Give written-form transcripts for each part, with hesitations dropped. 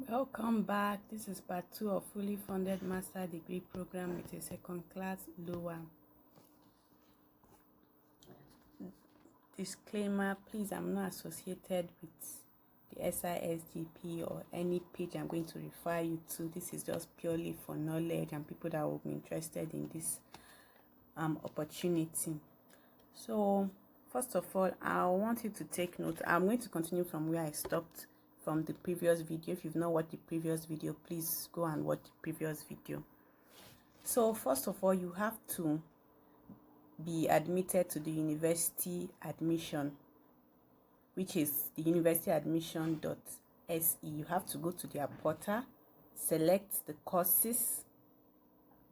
Welcome back. This is part 2 of fully funded master degree program with a second class lower. Disclaimer, please, I'm not associated with the SISGP or any page I'm going to refer you to. This is just purely for knowledge and people that will be interested in this opportunity. So first of all, I want you to take note. I'm going to continue from where I stopped from the previous video. If you've not watched the previous video, please go and watch the previous video. So first of all, you have to be admitted to the university admission, which is the universityadmission.se. You have to go to their portal, select the courses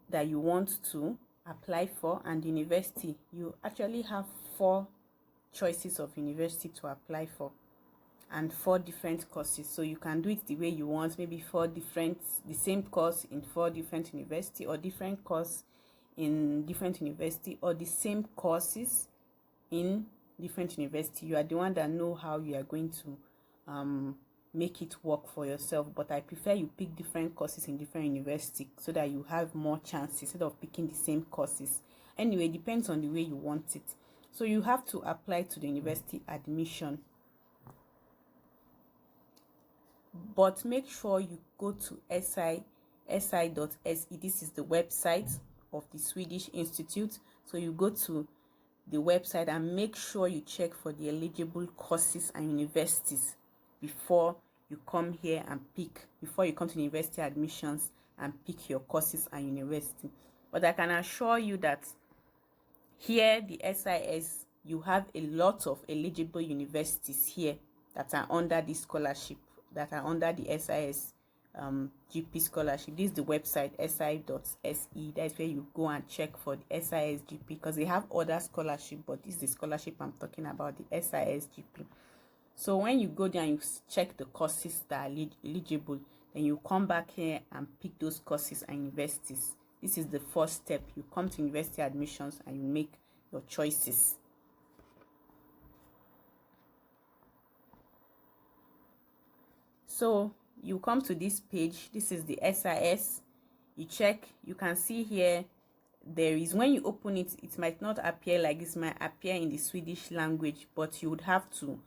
that you want to apply for, and university. You actually have 4 choices of university to apply for and 4 different courses, so you can do it the way you want, maybe the same course in 4 different university, or different course in different university, or the same courses in different university. You are the one that know how you are going to make it work for yourself, but I prefer you pick different courses in different university so that you have more chances instead of picking the same courses. Anyway, it depends on the way you want it. So you have to apply to the university admission, but make sure you go to si.se. This is the website of the Swedish Institute. So you go to the website and make sure you check for the eligible courses and universities before you come here and before you come to university admissions and pick your courses and university. But I can assure you that here, the SIS, you have a lot of eligible universities here that are under this scholarship, that are under the SIS GP scholarship. This is the website si.se. That's where you go and check for the SIS GP, because they have other scholarship, but this is the scholarship I'm talking about, the SIS GP. So when you go there and you check the courses that are eligible, then you come back here and pick those courses and universities. This is the first step. You come to university admissions and you make your choices. So you come to this page. This is the SIS. You check. You can see here there is, when you open it, it might not appear like this, might appear in the Swedish language, but you would have to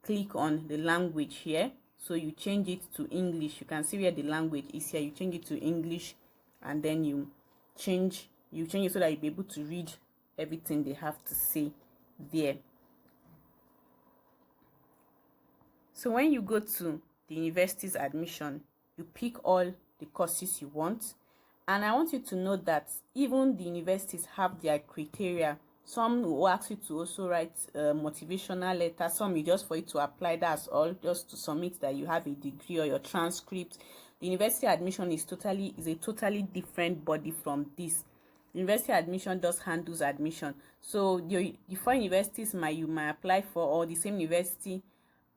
click on the language here. So you change it to English. You can see where the language is here. You change it to English, and then you change it so that you'll be able to read everything they have to say there. So when you go to the university's admission, you pick all the courses you want. And I want you to know that even the universities have their criteria. Some will ask you to also write a motivational letter. Some is just for you to apply, that's all, just to submit that you have a degree or your transcript. The university admission is a totally different body from this. University admission just handles admission. So the 4 universities you might apply for, or the same university,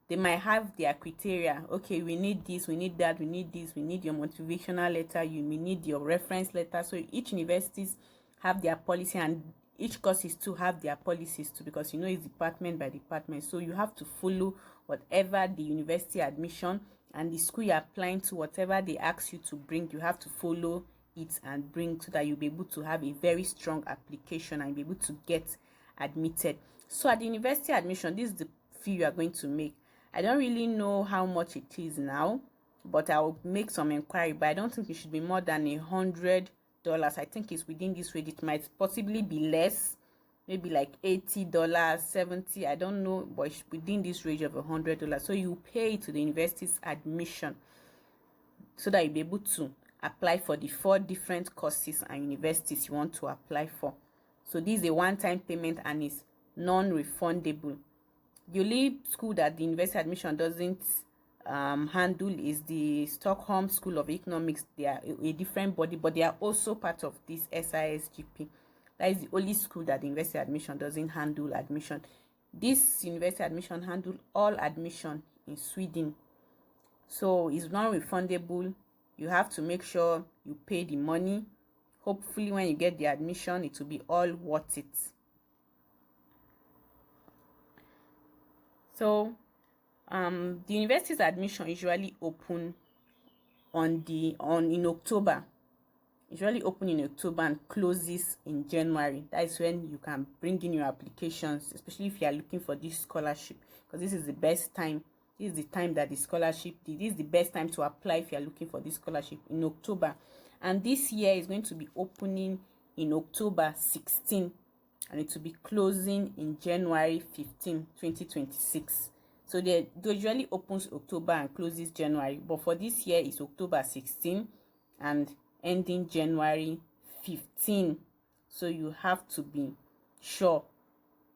they might have their criteria. Okay, we need this, we need that, we need this, we need your motivational letter, you may need your reference letter. So each universities have their policy, and each courses too have their policies too, because it's department by department. So you have to follow whatever the university admission and the school you're applying to, whatever they ask you to bring, you have to follow it and bring, so that you'll be able to have a very strong application and be able to get admitted. So at the university admission, this is the fee you are going to make. I don't really know how much it is now, but I'll make some inquiry, but I don't think it should be more than $100. I think it's within this range. It might possibly be less, maybe like $80, $70, I don't know, but it's within this range of $100. So you pay to the university's admission so that you'll be able to apply for the 4 different courses and universities you want to apply for. So this is a one-time payment and is non-refundable. The only school that the university admission doesn't handle is the Stockholm School of Economics. They are a different body, but they are also part of this SISGP. That is the only school that the university admission doesn't handle admission. This university admission handle all admission in Sweden. So it's non-refundable. You have to make sure you pay the money. Hopefully when you get the admission, it will be all worth it. So the university's admission usually open in October. Usually open in October and closes in January. That is when you can bring in your applications, especially if you are looking for this scholarship, because this is the best time. This is the time that the scholarship, this is the best time to apply if you are looking for this scholarship, in October. And this year is going to be opening in October 16, and it will be closing in January 15, 2026. So they usually opens October and closes January, but for this year it's October 16 and ending January 15. So you have to be sure.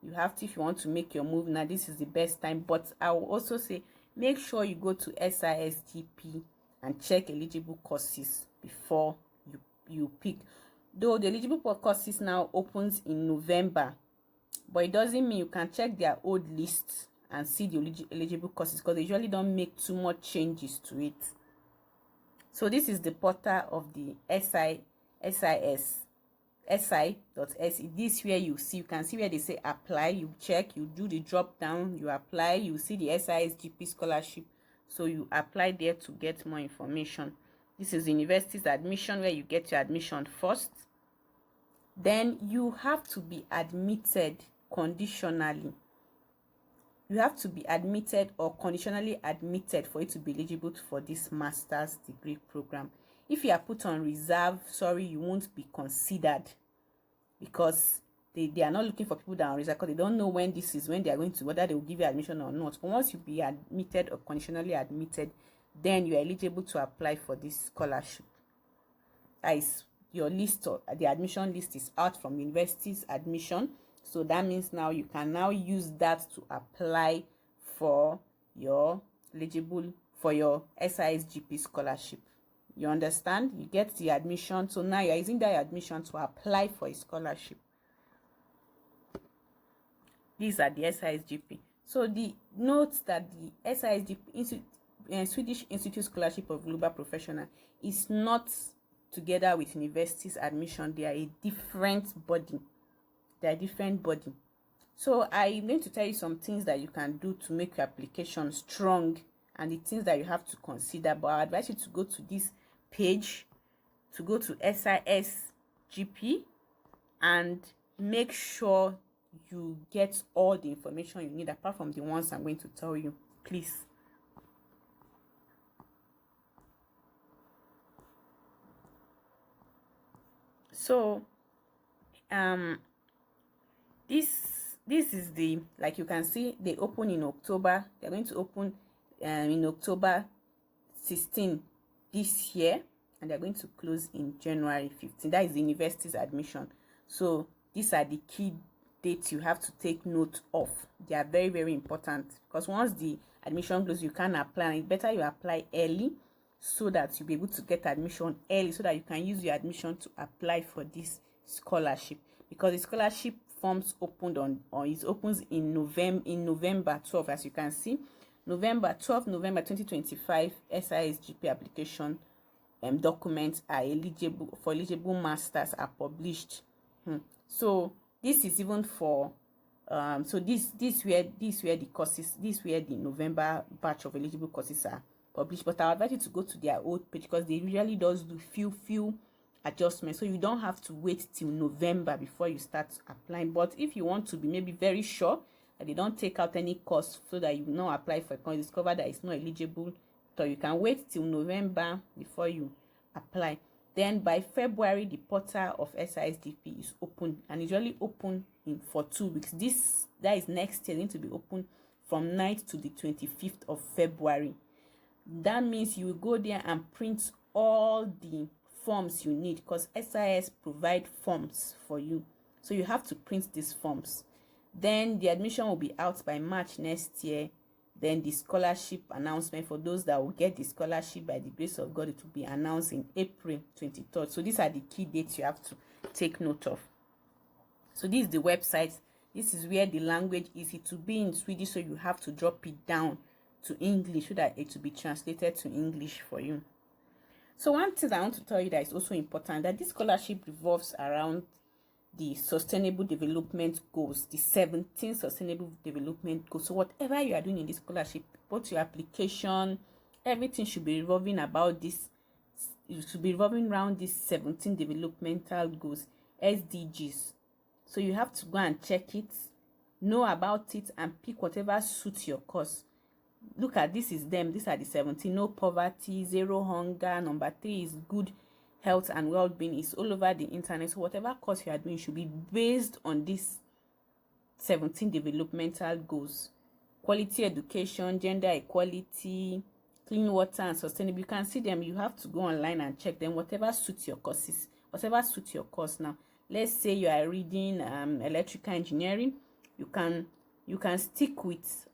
You have to, if you want to make your move now, this is the best time. But I will also say, make sure you go to SISGP and check eligible courses before you pick. Though the eligible courses now opens in November, but it doesn't mean you can check their old lists and see the eligible courses, because they usually don't make too much changes to it. So this is the portal of the SI.se. This where you can see where they say apply. You check, you do the drop down, you apply, you see the SISGP scholarship, so you apply there to get more information. This is university's admission, where you get your admission first. Then you have to be admitted conditionally. You have to be admitted or conditionally admitted for you to be eligible for this master's degree program. If you are put on reserve, sorry, you won't be considered, because they are not looking for people that are on reserve, because they don't know when they are going to, whether they will give you admission or not. But once you be admitted or conditionally admitted, then you are eligible to apply for this scholarship. That is, your list, or the admission list is out from university's admission. So that means now you can now use that to apply for your SISGP scholarship. You understand? You get the admission, so now you're using that admission to apply for a scholarship. These are the SISGP. So the notes that the SISGP Swedish Institute Scholarship of Global Professional is not together with university's admission. They are a different body. So I'm going to tell you some things that you can do to make your application strong, and the things that you have to consider. But I advise you to go to this page, to go to SISGP, and make sure you get all the information you need, apart from the ones I'm going to tell you, please. So this is the, like you can see, they open in October. They're going to open in October 16 this year, and they're going to close in January 15. That is the university's admission. So these are the key dates you have to take note of. They are very, very important, because once the admission closes, you can apply. It's better you apply early, so that you'll be able to get admission early, so that you can use your admission to apply for this scholarship, because the scholarship forms opened it opens in November 12. As you can see, November 2025, SISGP application documents are eligible masters are published. So this is even for so this where the November batch of eligible courses are published. But I advise you to go to their old page, because they usually does do few adjustments, so you don't have to wait till November before you start applying. But if you want to be maybe very sure that they don't take out any course, so that you not apply for a discover that it's not eligible, so you can wait till November before you apply. Then by February, the portal of SISGP is open, and usually open for 2 weeks. That is next year, going to be open from 9th to the 25th of February. That means you will go there and print all the forms you need, because SIS provide forms for you, so you have to print these forms. Then the admission will be out by March next year. Then the scholarship announcement, for those that will get the scholarship, by the grace of God, it will be announced in April 23rd. So these are the key dates you have to take note of. So this is the website. This is where the language is. It will be in Swedish, so you have to drop it down to English, so that it will be translated to English for you. So one thing I want to tell you that is also important, that this scholarship revolves around the Sustainable Development Goals, the 17 Sustainable Development Goals. So whatever you are doing in this scholarship, both your application, everything should be revolving about this it should be revolving around these 17 developmental goals, SDGs. So you have to go and check it, know about it, and pick whatever suits your course. Look at this is them. These are the 17. No poverty, zero hunger. Number 3 is good health and well-being. It's all over the internet. So whatever course you are doing should be based on these 17 developmental goals. Quality education, gender equality, clean water, and sustainable. You can see them. You have to go online and check them. Whatever suits your courses. Whatever suits your course now. Let's say you are reading electrical engineering. You can stick with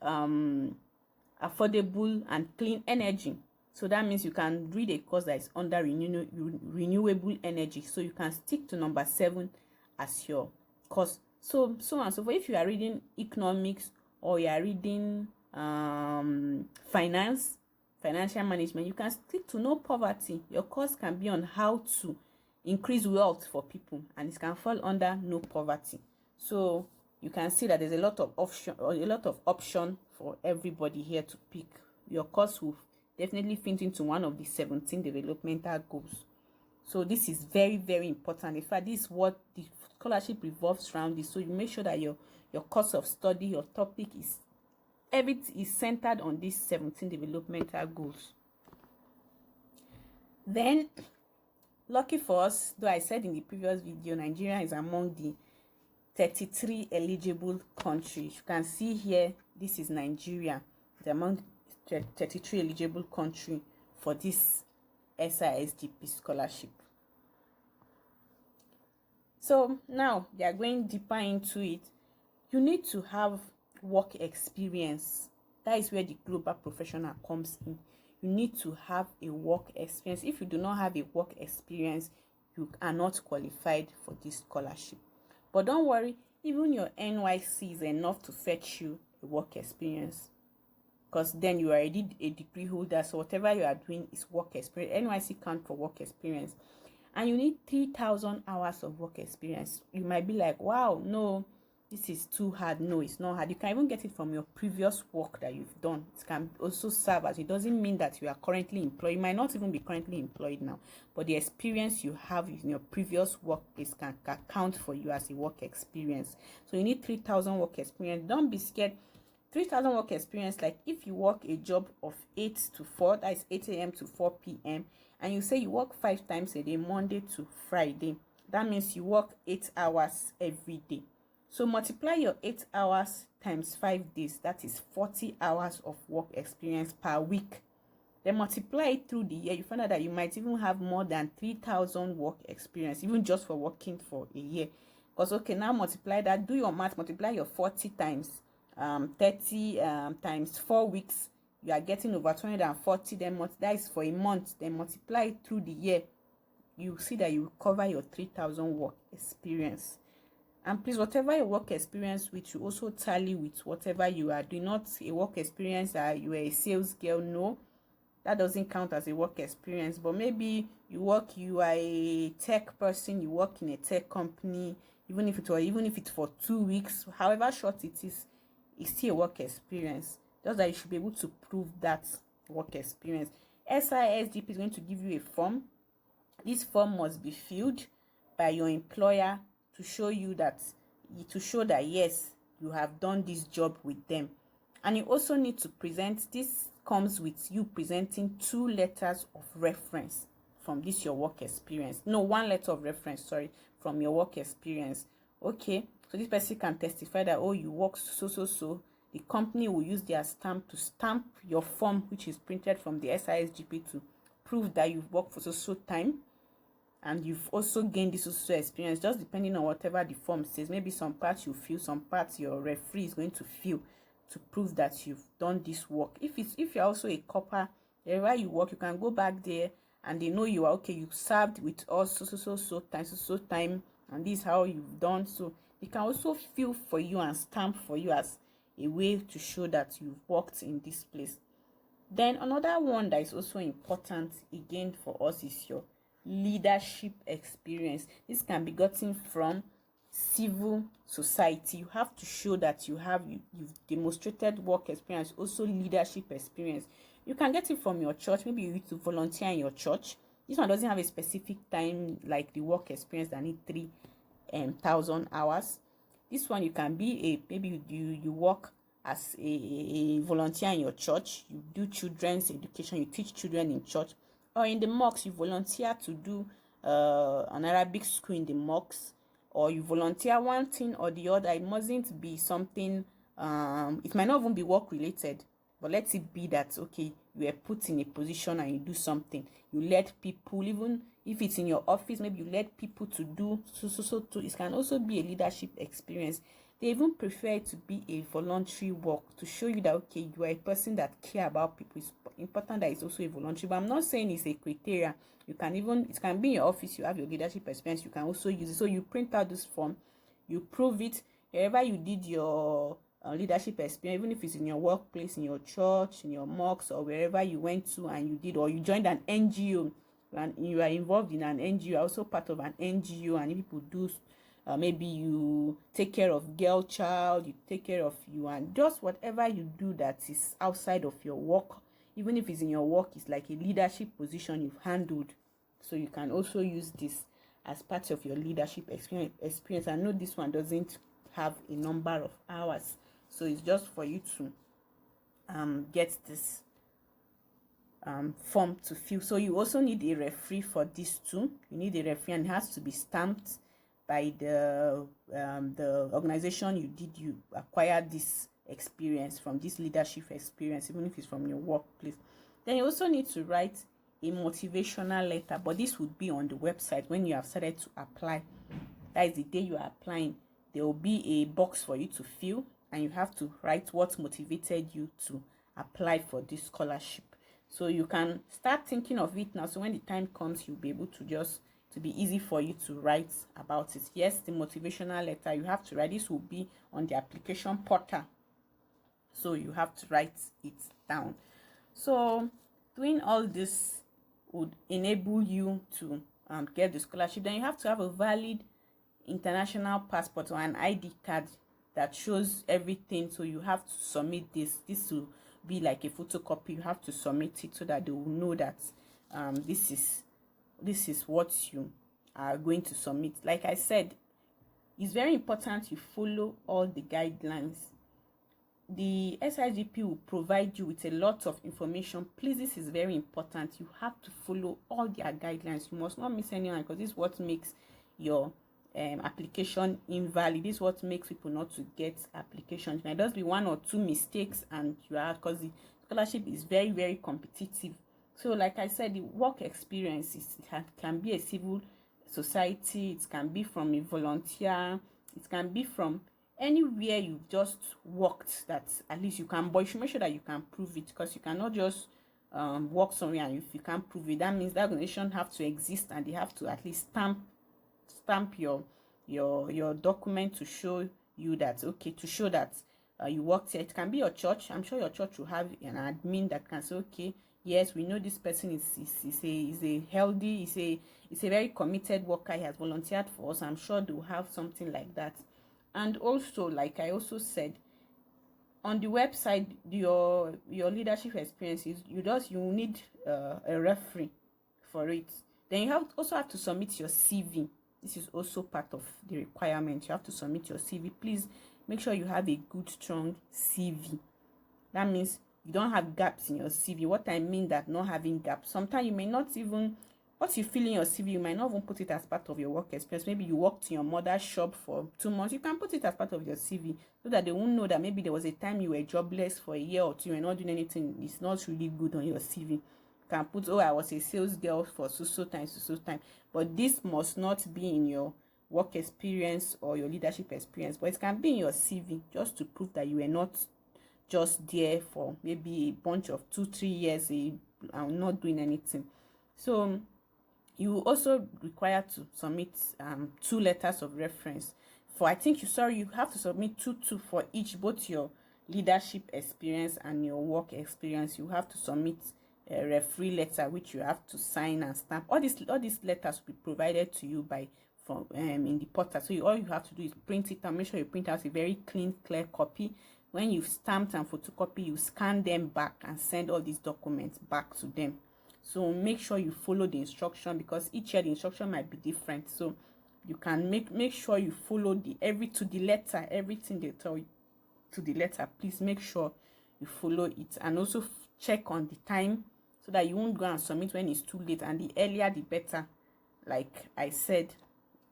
affordable and clean energy. So that means you can read a course that is under renewable energy. So you can stick to number 7 as your course. So on and so forth. If you are reading economics or you are reading financial management, you can stick to no poverty. Your course can be on how to increase wealth for people, and it can fall under no poverty. So you can see that there's a lot of option for everybody here to pick. Your course will definitely fit into one of the 17 developmental goals. So this is very, very important. In fact, this is what the scholarship revolves around this. So you make sure that your course of study, your topic everything is centered on these 17 developmental goals. Then, lucky for us, though I said in the previous video, Nigeria is among the 33 eligible countries. You can see here, this is Nigeria. It's among 33 eligible countries for this SISGP scholarship. So now they are going deeper into it. You need to have work experience. That is where the global professional comes in. You need to have a work experience. If you do not have a work experience, you are not qualified for this scholarship. But don't worry, even your NYC is enough to fetch you a work experience, because then you are already a degree holder. So whatever you are doing is work experience. NYC count for work experience, and you need 3,000 hours of work experience. You might be like, wow, no, this is too hard. No, it's not hard. You can even get it from your previous work that you've done. It can also serve as, it doesn't mean that you are currently employed. You might not even be currently employed now, but the experience you have in your previous workplace can count for you as a work experience. So you need 3,000 work experience. Don't be scared. 3,000 work experience, like if you work a job of 8 to 4, that is 8 a.m. to 4 p.m., and you say you work 5 times a day, Monday to Friday, that means you work 8 hours every day. So multiply your 8 hours times 5 days, that is 40 hours of work experience per week. Then multiply it through the year, you find out that you might even have more than 3,000 work experience, even just for working for a year. Because, okay, now multiply that, do your math, multiply your 40 times 30 times 4 weeks, you are getting over 240. Then that is for a month. Then multiply it through the year, you see that you cover your 3,000 work experience. And please, whatever your work experience with, you also tally with whatever you are doing. Not a work experience that you are a sales girl. No, that doesn't count as a work experience. But maybe you are a tech person, you work in a tech company, even if it's for 2 weeks, however short it is, it's still a work experience. Just that you should be able to prove that work experience. SISGP is going to give you a form. This form must be filled by your employer to show that yes, you have done this job with them. And you also need to present, this comes with you presenting 2 letters of reference from this your work experience. No, 1 letter of reference, sorry, from your work experience. Okay, so this person can testify that, oh, you work so. The company will use their stamp to stamp your form, which is printed from the SISGP, to prove that you've worked for so time, and you've also gained this also experience, just depending on whatever the form says. Maybe some parts you fill, some parts your referee is going to fill to prove that you've done this work. If you're also a copper, wherever you work, you can go back there and they know you are okay, you served with us so time, and this is how you've done. So they can also fill for you and stamp for you as a way to show that you've worked in this place. Then another one that is also important again for us is your leadership experience. This can be gotten from civil society. You have to show that you've demonstrated work experience, also leadership experience. You can get it from your church. Maybe you need to volunteer in your church. This one doesn't have a specific time like the work experience that need 3,000 hours. This one, you can be maybe you work as a volunteer in your church. You do children's education. You teach children in church, or in the mosque you volunteer to do an Arabic school in the mosque, or you volunteer one thing or the other. It mustn't be something. It might not even be work related, but let it be that, okay, you are put in a position and you do something. You let people, even if it's in your office, maybe you let people to do so. It can also be a leadership experience. They even prefer it to be a voluntary work to show you that, okay, you are a person that care about people. It's important that it's also a voluntary. But I'm not saying it's a criteria. You can even, it can be in your office, you have your leadership experience, you can also use it. So you print out this form, you prove it wherever you did your leadership experience, even if it's in your workplace, in your church, in your mosque, or wherever you went to and you did, or you joined an NGO and you are involved in an NGO, also part of an NGO, and if people do, maybe you take care of girl child, you take care of you, and just whatever you do that is outside of your work, even if it's in your work, it's like a leadership position you've handled. So you can also use this as part of your leadership experience. I know this one doesn't have a number of hours, so it's just for you to get this form to fill. So you also need a referee for this too. You need a referee, and it has to be stamped by the organization you acquired this experience from, this leadership experience, even if it's from your workplace. Then you also need to write a motivational letter, but this would be on the website when you have started to apply. That is the day you are applying. There will be a box for you to fill, and you have to write what motivated you to apply for this scholarship. So you can start thinking of it now, so when the time comes, you'll be able to to be easy for you to write about it. Yes, the motivational letter you have to write. This will be on the application portal, so you have to write it down. So doing all this would enable you to get the scholarship. Then you have to have a valid international passport or an ID card that shows everything. So you have to submit this will be like a photocopy. You have to submit it so that they will know that this is what you are going to submit. Like I said, it's very important you follow all the guidelines. The SIGP will provide you with a lot of information. Please, this is very important. You have to follow all their guidelines. You must not miss anyone, because this is what makes your application invalid. This is what makes people not to get applications. Now, there's be one or two mistakes and you are, because the scholarship is very, very competitive. So like I said, the work experience can be a civil society, it can be from a volunteer, it can be from anywhere you've just worked that at least you can, but you should make sure that you can prove it, because you cannot just work somewhere and if you can't prove it, that means that organization have to exist and they have to at least stamp your document to show you that, okay, to show that you worked here. It can be your church. I'm sure your church will have an admin that can say, okay, yes, we know this person is a healthy, is a very committed worker. He has volunteered for us. I'm sure they will have something like that. And also, like I also said, on the website, your leadership experiences, you need a referee for it. Then you also have to submit your CV. This is also part of the requirement. You have to submit your CV. Please make sure you have a good, strong CV. That means you don't have gaps in your CV. What I mean that not having gaps, sometimes you may not even, what you fill in your CV, you might not even put it as part of your work experience. Maybe you worked in your mother's shop for 2 months. You can put it as part of your CV so that they won't know that maybe there was a time you were jobless for a year or two, you were not doing anything. It's not really good on your CV. You can put, oh, I was a sales girl for so time. But this must not be in your work experience or your leadership experience. But it can be in your CV just to prove that you were not just there for maybe a bunch of 2-3 years and not doing anything. So you also require to submit 2 letters of reference for, I think you have to submit two for each, both your leadership experience and your work experience. You have to submit a referee letter which you have to sign and stamp. All these letters will be provided to you from in the portal. So all you have to do is print it and make sure you print out a very clear copy. When you've stamped and photocopy, you scan them back and send all these documents back to them. So make sure you follow the instruction, because each year the instruction might be different. So you can make sure you follow to the letter, everything they tell you to the letter. Please make sure you follow it, and also check on the time, so that you won't go and submit when it's too late, and the earlier the better, like I said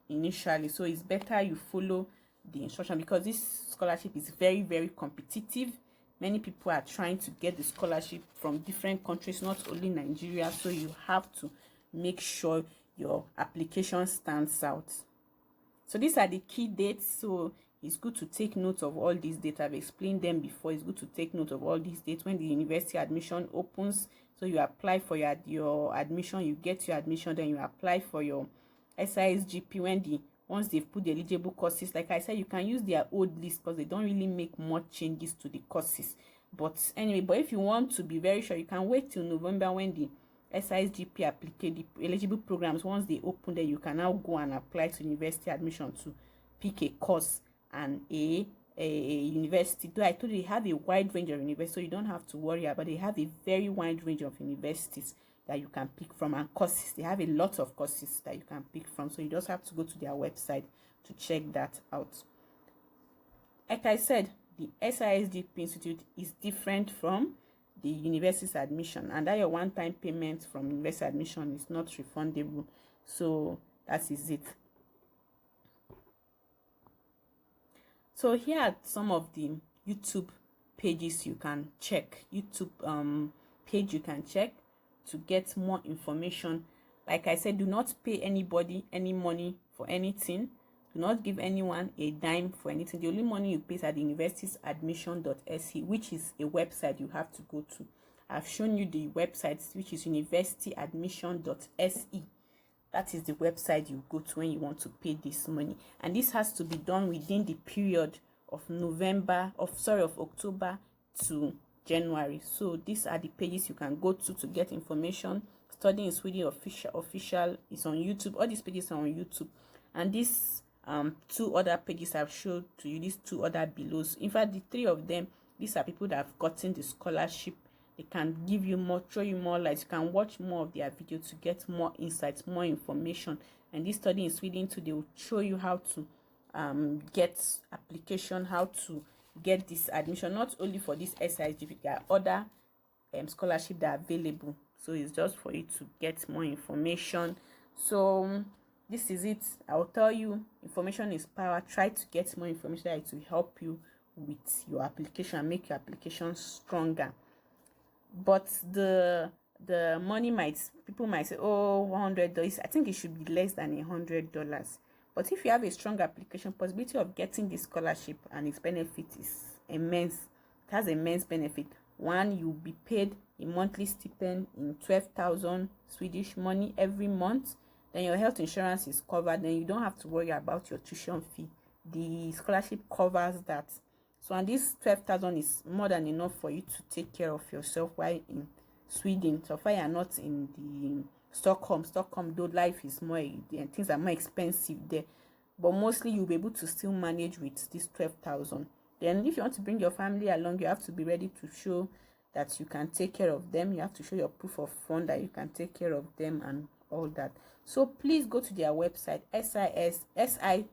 initially. So it's better you follow the instruction, because this scholarship is very, very competitive. Many people are trying to get the scholarship from different countries, not only Nigeria. So you have to make sure your application stands out. So these are the key dates. So it's good to take note of all these dates. I've explained them before. It's good to take note of all these dates when the university admission opens. So you apply for your admission, you get your admission, then you apply for your SISGP once they've put the eligible courses. Like I said, you can use their old list, because they don't really make much changes to the courses. But anyway, if you want to be very sure, you can wait till November when the SISGP applicate the eligible programs. Once they open, then you can now go and apply to university admission to pick a course and a university. Though I told you they have a wide range of universities, so you don't have to worry about it. They have a very wide range of universities that you can pick from, and courses. They have a lot of courses that you can pick from, so you just have to go to their website to check that out. Like I said, the SISGP Institute is different from the university's admission, and that your one-time payment from university admission is not refundable. So that is it. So here are some of the YouTube pages you can check. YouTube page you can check to get more information. Like I said, do not pay anybody any money for anything. Do not give anyone a dime for anything. The only money you pay is at the university's admission.se, which is a website you have to go to. I've shown you the website, which is universityadmission.se. That is the website you go to when you want to pay this money, and this has to be done within the period of October to January. So these are the pages you can go to get information. Studying in Sweden official is on YouTube. All these pages are on YouTube, and these two other pages I've showed to you, these two other below. In fact, the three of them, these are people that have gotten the scholarship. They can give you more, show you more light. You can watch more of their video to get more insights, more information. And this Study in Sweden too, they will show you how to get application, how to get this admission, not only for this SISGP, there are other scholarship that are available. So it's just for you to get more information. So this is it. I'll tell you, information is power. Try to get more information that it will help you with your application and make your application stronger. But the money people might say, oh, $100. I think it should be less than $100. But if you have a strong application, possibility of getting this scholarship and its benefit is immense. It has immense benefit. One, you'll be paid a monthly stipend in 12,000 Swedish money every month. Then your health insurance is covered. Then you don't have to worry about your tuition fee. The scholarship covers that. So, and this 12,000 is more than enough for you to take care of yourself while in Sweden. So far, you are not in the Stockholm, though life is more, and things are more expensive there. But mostly you'll be able to still manage with this 12,000. Then if you want to bring your family along, you have to be ready to show that you can take care of them. You have to show your proof of fund that you can take care of them and all that. So please go to their website, si.se,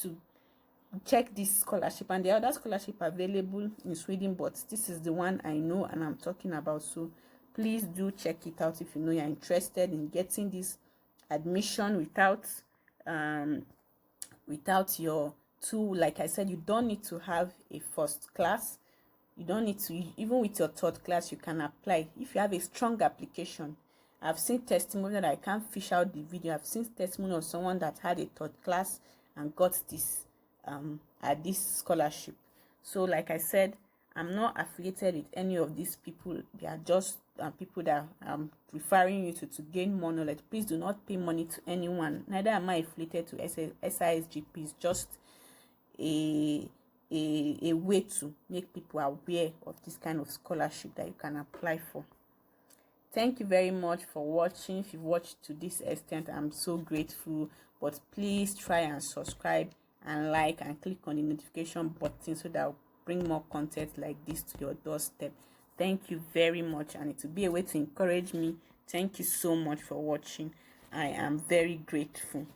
to check this scholarship. And the other scholarship available in Sweden, but this is the one I know and I'm talking about. So please do check it out if you know you're interested in getting this admission without your two. Like I said, you don't need to have a first class. You don't need to, even with your third class, you can apply if you have a strong application. I've seen testimony that I can't fish out the video. I've seen testimony of someone that had a third class and got this at this scholarship. So like I said, I'm not affiliated with any of these people. They are just people that I'm referring you to gain more knowledge. Please do not pay money to anyone. Neither am I affiliated to SISGP. It's just a way to make people aware of this kind of scholarship that you can apply for. Thank you very much for watching. If you've watched to this extent, I'm so grateful. But please try and subscribe and like and click on the notification button so that I'll bring more content like this to your doorstep. Thank you very much, and it will be a way to encourage me. Thank you so much for watching. I am very grateful.